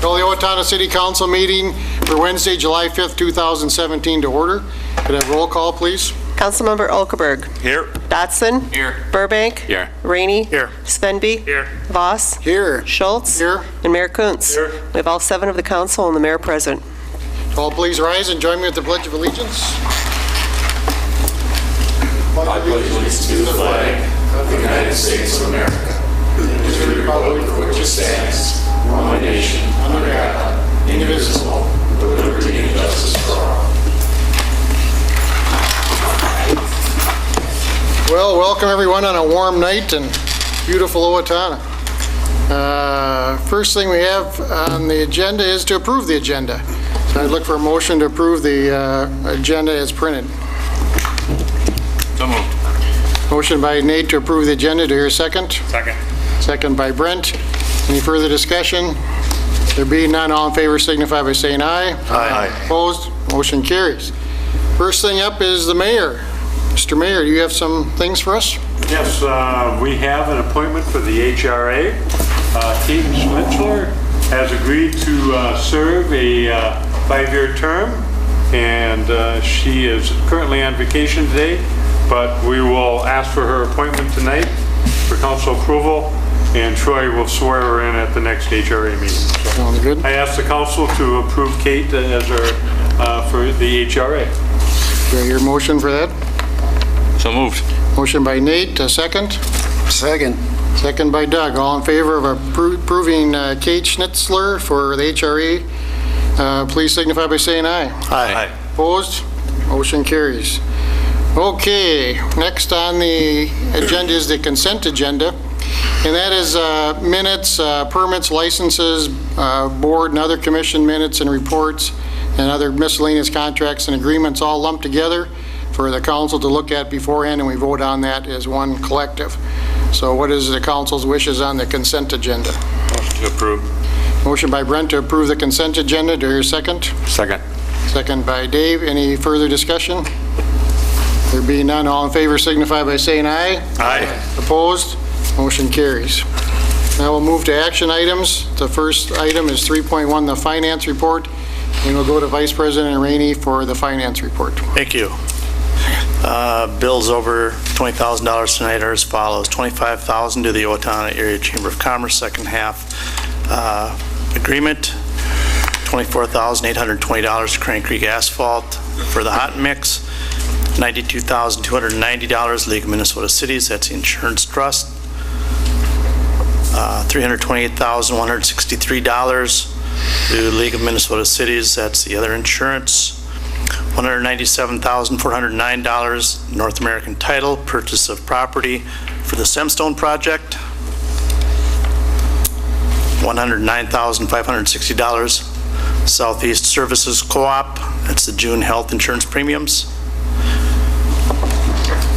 Call the Owatonna City Council meeting for Wednesday, July 5th, 2017 to order. Could I have roll call, please? Councilmember Olkeberg. Here. Dotson. Here. Burbank. Here. Rainey. Here. Svenby. Here. Voss. Here. Schultz. Here. And Mayor Kuntz. Here. We have all 7 of the council and the mayor present. All please rise and join me with the Pledge of Allegiance. I pledge allegiance to the flag of the United States of America and to the republic for which it stands, one nation, under God, indivisible, with liberty and justice for all. Well, welcome everyone on a warm night in beautiful Owatonna. First thing we have on the agenda is to approve the agenda. So I'd look for a motion to approve the agenda as printed. So moved. Motion by Nate to approve the agenda. Do I hear a second? Second. Second by Brent. Any further discussion? There being none, all in favor signify by saying aye. Aye. Opposed? Motion carries. First thing up is the mayor. Mr. Mayor, do you have some things for us? Yes, we have an appointment for the HRA. Kate Schnitzler has agreed to serve a 5-year term, and she is currently on vacation today, but we will ask for her appointment tonight for council approval, and Troy will swear her in at the next HRA meeting. So Sounds good. I ask the council to approve Kate as our, for the HRA. Do I hear a motion for that? So moved. Motion by Nate, a second. Second. Second by Doug. All in favor of approving Kate Schnitzler for the HRA, please signify by saying aye. Aye. Opposed? Motion carries. Okay, next on the agenda is the consent agenda, and that is minutes, permits, licenses, board and other commission minutes and reports, and other miscellaneous contracts and agreements all lumped together for the council to look at beforehand, and we vote on that as one collective. So what is the council's wishes on the consent agenda? Motion to approve. Motion by Brent to approve the consent agenda. Do I hear a second? Second. Second by Dave. Any further discussion? There being none, all in favor signify by saying aye. Aye. Opposed? Motion carries. Now we'll move to action items. The first item is 3.1, the finance report, and we'll go to Vice President Rainey for the finance report. Thank you. Bills over $20,000 tonight are as follows. $25,000 to the Owatonna Area Chamber of Commerce, second half agreement. $24,820 to Crane Creek Asphalt for the hot mix. $92,290 League of Minnesota Cities, that's the insurance trust. $328,163 to League of Minnesota Cities, that's the other insurance. $197,409 North American Title, purchase of property for the Semstone project. $109,560 Southeast Services Co-op, that's the June health insurance premiums.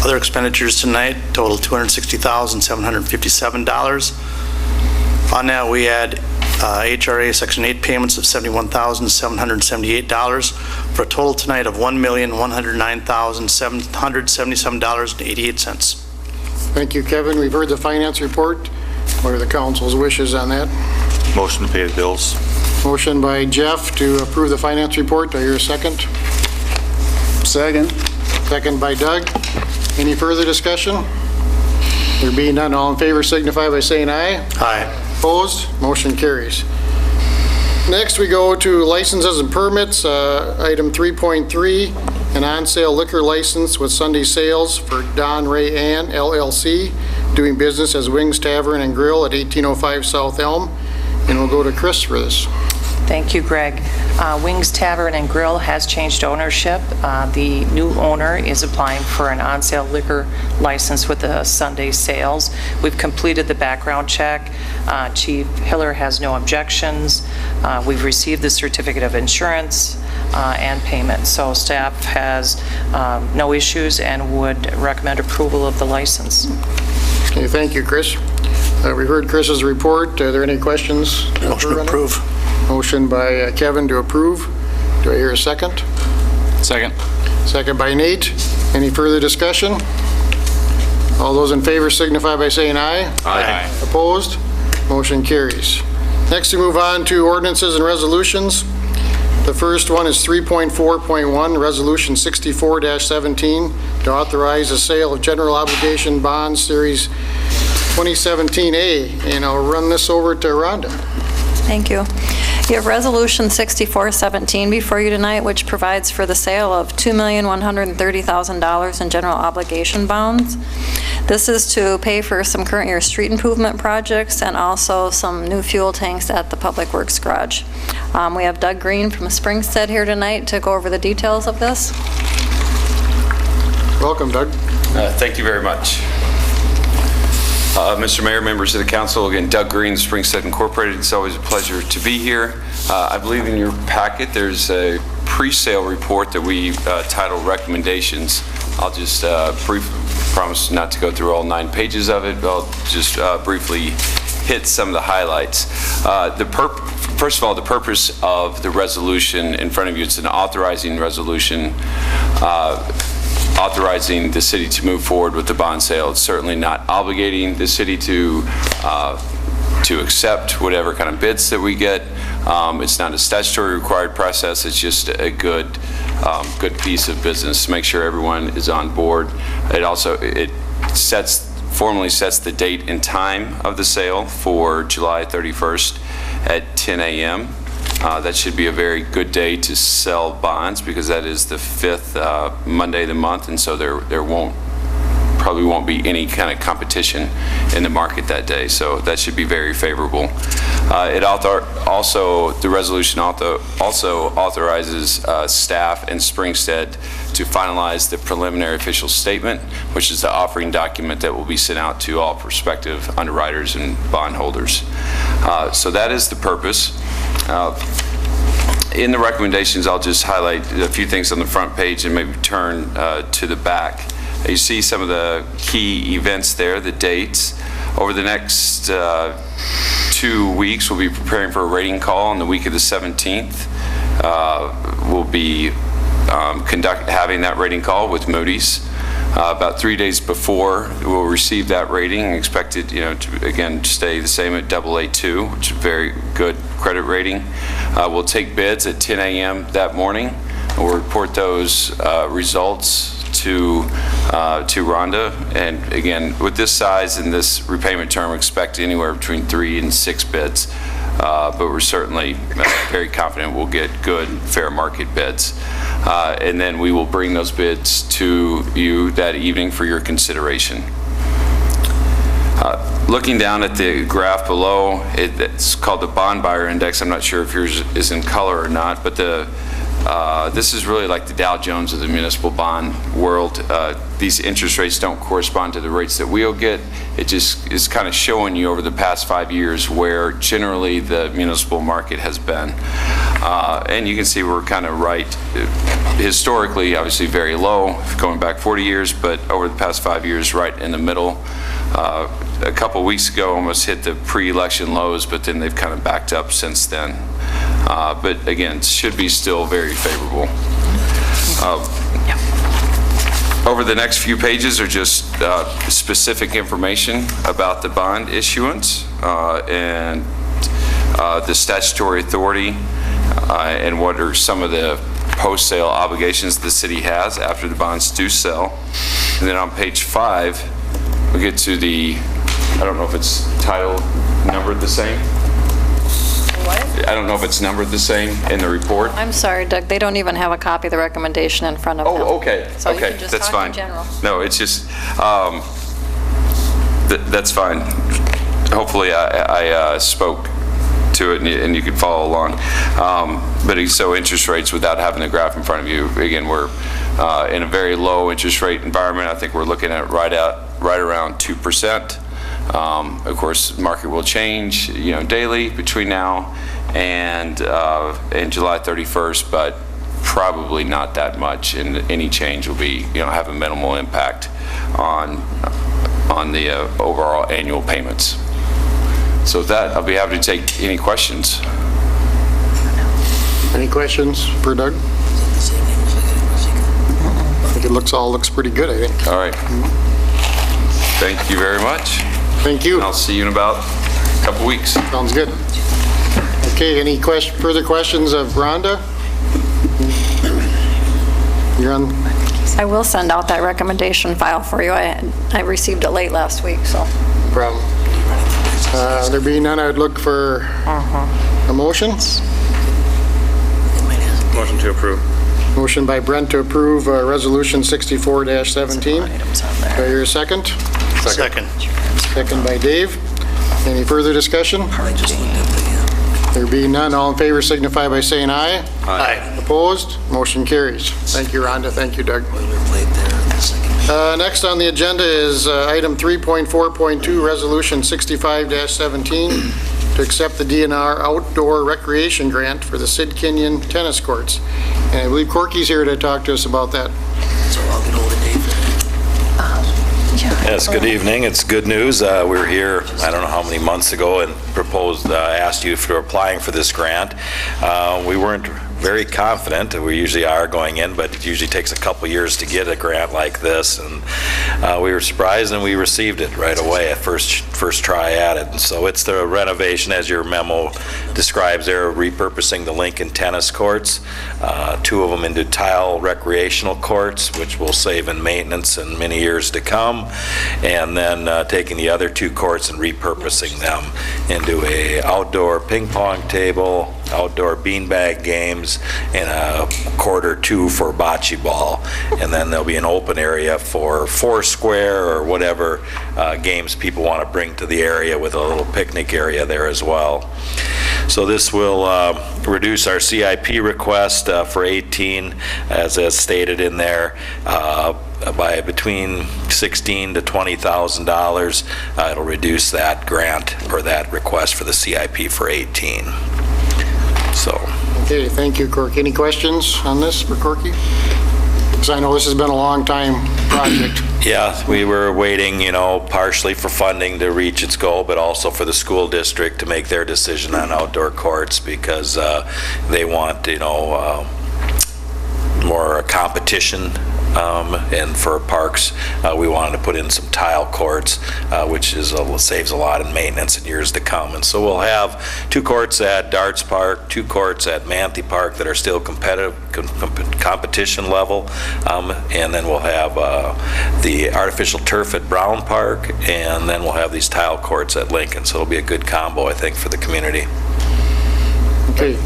Other expenditures tonight total $260,757. On that we had HRA Section 8 payments of $71,778 for a total tonight of $1,109,777.88. Thank you, Kevin. We've heard the finance report. What are the council's wishes on that? Motion to pay the bills. Motion by Jeff to approve the finance report. Do I hear a second? Second. Second by Doug. Any further discussion? There being none, all in favor signify by saying aye. Aye. Opposed? Motion carries. Next, we go to licenses and permits. Item 3.3, an on-sale liquor license with Sunday sales for Don Ray Ann LLC, doing business as Wings Tavern and Grill at 1805 South Elm. And we'll go to Chris for this. Thank you, Greg. Wings Tavern and Grill has changed ownership. The new owner is applying for an on-sale liquor license with the Sunday sales. We've completed the background check. Chief Hiller has no objections. We've received the certificate of insurance and payment. So staff has no issues and would recommend approval of the license. Okay, thank you, Chris. We heard Chris's report. Are there any questions? Motion to approve. Motion by Kevin to approve. Do I hear a second? Second. Second by Nate. Any further discussion? All those in favor signify by saying aye. Aye. Opposed? Motion carries. Next, we move on to ordinances and resolutions. The first one is 3.4.1, Resolution 64-17, to authorize the sale of general obligation bonds, Series 2017A. And I'll run this over to Rhonda. Thank you. You have Resolution 6417 before you tonight, which provides for the sale of $2,130,000 in general obligation bonds. This is to pay for some current year street improvement projects and also some new fuel tanks at the Public Works Garage. We have Doug Green from Springstead here tonight to go over the details of this. Welcome, Doug. Thank you very much. Mr. Mayor, members of the council, again, Doug Green, Springstead Incorporated. It's always a pleasure to be here. I believe in your packet there's a pre-sale report that we titled Recommendations. I'll just promise not to go through all 9 pages of it, but I'll just briefly hit some of the highlights. First of all, the purpose of the resolution in front of you, it's an authorizing resolution authorizing the city to move forward with the bond sale. It's certainly not obligating the city to accept whatever kind of bids that we get. It's not a statutory required process. It's just a good piece of business to make sure everyone is on board. It formally sets the date and time of the sale for July 31st at 10 a.m. That should be a very good day to sell bonds because that is the 5th Monday of the month, and so there probably won't be any kind of competition in the market that day. So that should be very favorable. The resolution also authorizes staff and Springstead to finalize the preliminary official statement, which is the offering document that will be sent out to all prospective underwriters and bondholders. So that is the purpose. In the recommendations, I'll just highlight a few things on the front page and maybe turn to the back. You see some of the key events there, the dates. Over the next 2 weeks, we'll be preparing for a rating call on the week of the 17th. We'll be having that rating call with Moody's. About 3 days before we'll receive that rating, expected, to again stay the same at AA2, which is a very good credit rating. We'll take bids at 10 a.m. that morning. We'll report those results to Rhonda. And again, with this size and this repayment term, expect anywhere between 3 and 6 bids. But we're certainly very confident we'll get good, fair market bids. And then we will bring those bids to you that evening for your consideration. Looking down at the graph below, it's called the Bond Buyer Index. I'm not sure if yours is in color or not, but this is really like the Dow Jones of the municipal bond world. These interest rates don't correspond to the rates that we'll get. It just is kind of showing you over the past 5 years where generally the municipal market has been. And you can see we're kind of right, historically, obviously very low, going back 40 years, but over the past 5 years, right in the middle. A couple weeks ago, almost hit the pre-election lows, but then they've kind of backed up since then. But again, should be still very favorable. Over the next few pages are just specific information about the bond issuance and the statutory authority and what are some of the post-sale obligations the city has after the bonds do sell. And then on page 5, we get to I don't know if it's titled, numbered the same. What? I don't know if it's numbered the same in the report. I'm sorry, Doug, they don't even have a copy of the recommendation in front of them. Oh, okay. So you okay, can just that's talk fine. in general. No, it's just that's fine. Hopefully, I spoke to it and you could follow along. But so interest rates, without having the graph in front of you, again, we're in a very low interest rate environment. I think we're looking at right around 2%. Of course, market will change, daily between now and July 31st, but probably not that much, and any change will be, have a minimal impact on the overall annual payments. So with that, I'll be happy to take any questions. Any questions for Doug? I think it looks pretty good, I think. All right. Thank you very much. Thank you. And I'll see you in about a couple weeks. Sounds good. Okay, any further questions of Rhonda? You're on, I will send out that recommendation file for you. I received it late last week, so. problem. There being none, I would look for a motion. Motion to approve. Motion by Brent to approve Resolution 64-17. Do I hear a second? Second. Second by Dave. Any further discussion? There being none, all in favor signify by saying aye. Aye. Opposed? Motion carries. Thank you, Rhonda. Thank you, Doug. Next on the agenda is item 3.4.2, Resolution 65-17, to accept the DNR Outdoor Recreation Grant for the Sid Kenyon Tennis Courts. And I believe Corky's here to talk to us about that. So I'll get hold of Dave. Yes, good evening. It's good news. We were here, I don't know how many months ago, and asked you if you were applying for this grant. We weren't very confident. We usually are going in, but it usually takes a couple years to get a grant like this. And we were surprised, and we received it right away at first try at it. And so it's the renovation, as your memo describes there, repurposing the Lincoln tennis courts, 2 of them into tile recreational courts, which will save in maintenance in many years to come, and then taking the other 2 courts and repurposing them into a outdoor ping pong table, outdoor beanbag games, and a court or 2 for bocce ball. And then there'll be an open area for Foursquare or whatever games people want to bring to the area, with a little picnic area there as well. So this will reduce our CIP request for 18, as stated in there, by between $16,000 to $20,000. It'll reduce that grant or that request for the CIP for 18. So. Okay, thank you, Corky. Any questions on this for Corky? Because I know this has been a long time project. Yeah, we were waiting, partially for funding to reach its goal, but also for the school district to make their decision on outdoor courts, because they want, more competition. And for parks, we wanted to put in some tile courts, which saves a lot in maintenance in years to come. And so we'll have 2 courts at Darts Park, 2 courts at Manthe Park that are still competition level, and then we'll have the artificial turf at Brown Park, and then we'll have these tile courts at Lincoln. So it'll be a good combo, I think, for the community. Okay.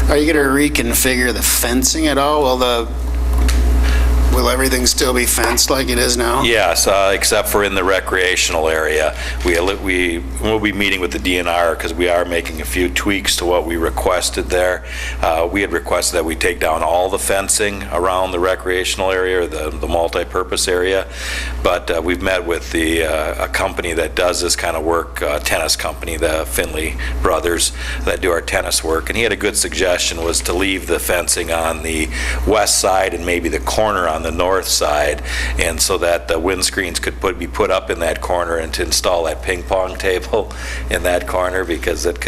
Are you going to reconfigure the fencing at all? Will everything still be fenced like it is now? Yes, except for in the recreational area. We'll be meeting with the DNR, because we are making a few tweaks to what we requested there. We had requested that we take down all the fencing around the recreational area, or the multi-purpose area, but we've met with a company that does this kind of work, tennis company, the Finley brothers, that do our tennis work, and he had a good suggestion, was to leave the fencing on the west side and maybe the corner on the north side, and so that the windscreens could be put up in that corner, and to install that ping pong table in that corner, because it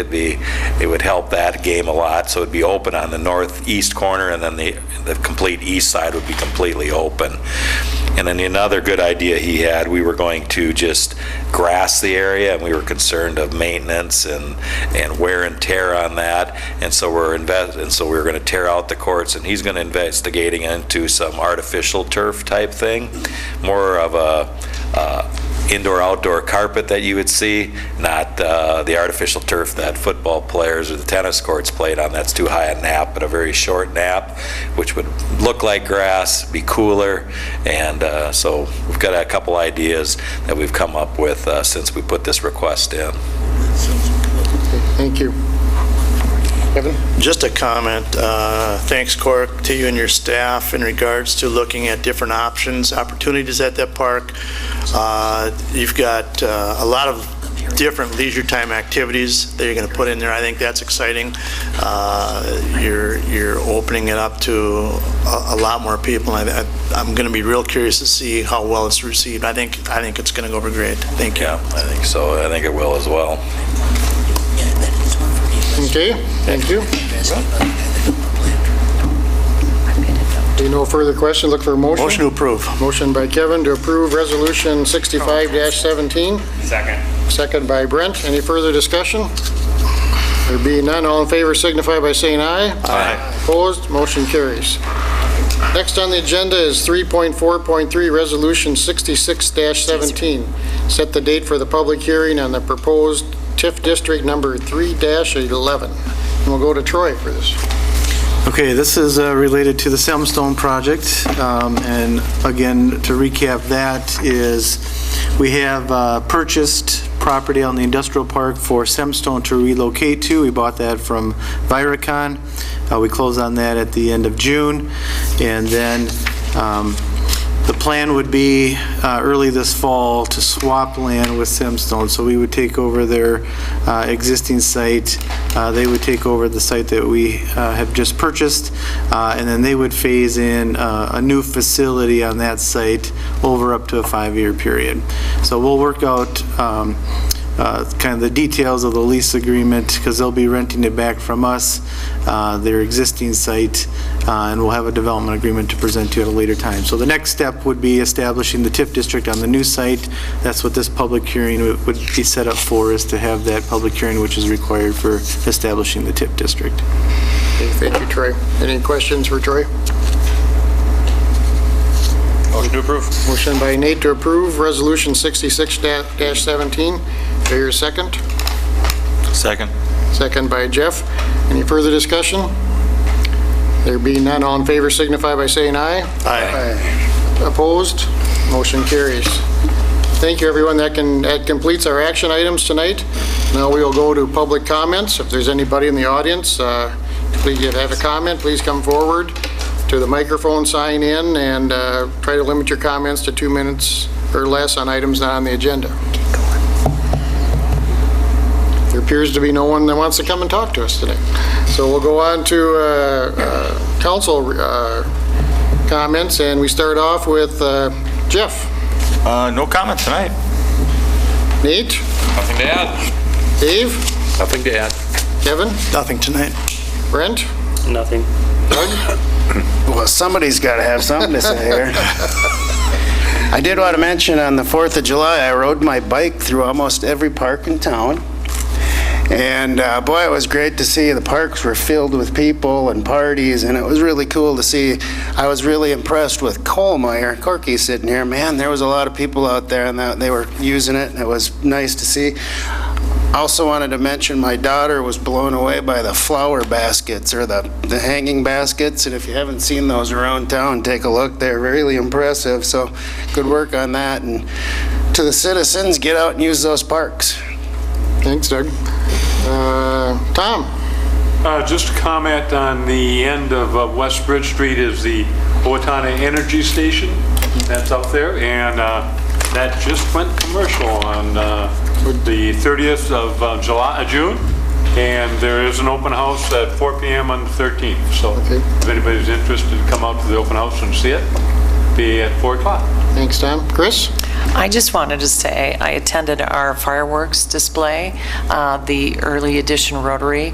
would help that game a lot. So it'd be open on the northeast corner, and then the complete east side would be completely open. And then another good idea he had, we were going to just grass the area, and we were concerned of maintenance and wear and tear on that, and so we're going to tear out the courts, and he's going to investigating into some artificial turf type thing, more of a indoor-outdoor carpet that you would see, not the artificial turf that football players or the tennis courts played on. That's too high a nap, but a very short nap, which would look like grass, be cooler, and so we've got a couple ideas that we've come up with since we put this request in. Thank you. Kevin? Just a comment. Thanks, Cork, to you and your staff in regards to looking at different opportunities at that park. You've got a lot of different leisure time activities that you're going to put in there. I think that's exciting. You're opening it up to a lot more people. I'm going to be real curious to see how well it's received. I think it's going to go over great. Thank you. Yeah, I think so. I think it will as well. Okay, thank you. No further questions. Look for a motion. Motion to approve. Motion by Kevin to approve Resolution 65-17. Second. Second by Brent. Any further discussion? There being none, all in favor signify by saying aye. Aye. Opposed, motion carries. Next on the agenda is 3.4.3, Resolution 66-17. Set the date for the public hearing on the proposed TIF District Number 3-11. And we'll go to Troy for this. Okay, this is related to the Samstone project, and again, to recap, that is, we have purchased property on the industrial park for Samstone to relocate to. We bought that from Viracon. We closed on that at the end of June, and then the plan would be early this fall to swap land with Samstone. So we would take over their existing site. They would take over the site that we have just purchased, and then they would phase in a new facility on that site over up to a 5-year period. So we'll work out kind of the details of the lease agreement, because they'll be renting it back from us, their existing site, and we'll have a development agreement to present to you at a later time. So the next step would be establishing the TIF district on the new site. That's what this public hearing would be set up for, is to have that public hearing which is required for establishing the TIF district. Okay, thank you, Troy. Any questions for Troy? Motion to approve. Motion by Nate to approve Resolution 66-17. Do I hear a second? Second. Second by Jeff. Any further discussion? There being none, all in favor signify by saying aye. Aye. Opposed? Motion carries. Thank you, everyone. That completes our action items tonight. Now we will go to public comments. If there's anybody in the audience, please, if you have a comment, please come forward to the microphone, sign in, and try to limit your comments to 2 minutes or less on items not on the agenda. There appears to be no one that wants to come and talk to us today. So we'll go on to council comments, and we start off with Jeff. No comment tonight. Nate? Nothing to add. Dave? Nothing to add. Kevin? Nothing tonight. Brent? Nothing. Doug? Well, somebody's got to have something to say here. I did want to mention on the 4th of July, I rode my bike through almost every park in town. And boy, it was great to see the parks were filled with people and parties, and it was really cool to see. I was really impressed with Kohlmeyer. Corky's sitting here. Man, there was a lot of people out there, and they were using it, and it was nice to see. Also wanted to mention my daughter was blown away by the flower baskets, or the hanging baskets, and if you haven't seen those around town, take a look. They're really impressive, so good work on that. And to the citizens, get out and use those parks. Thanks, Doug. Tom? Just a comment on the end of West Bridge Street is the Owatonna Energy Station. That's up there, and that just went commercial on the 30th of June, and there is an open house at 4 p.m. on the 13th. So if anybody's interested, come out to the open house and see it. Be at 4 o'clock. Thanks, Tom. Chris? I just wanted to say I attended our fireworks display, the early edition Rotary.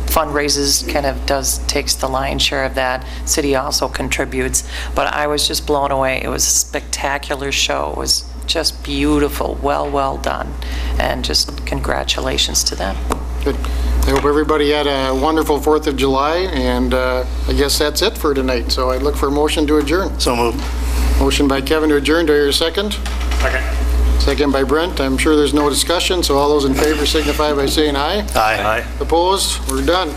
Fundraises kind of takes the lion's share of that. City also contributes, but I was just blown away. It was a spectacular show. It was just beautiful, well done, and just congratulations to them. Good. I hope everybody had a wonderful 4th of July, and I guess that's it for tonight. So I look for a motion to adjourn. So moved. Motion by Kevin to adjourn. Do I hear a second? Second. Second by Brent. I'm sure there's no discussion, so all those in favor signify by saying aye. Aye. Opposed? We're done.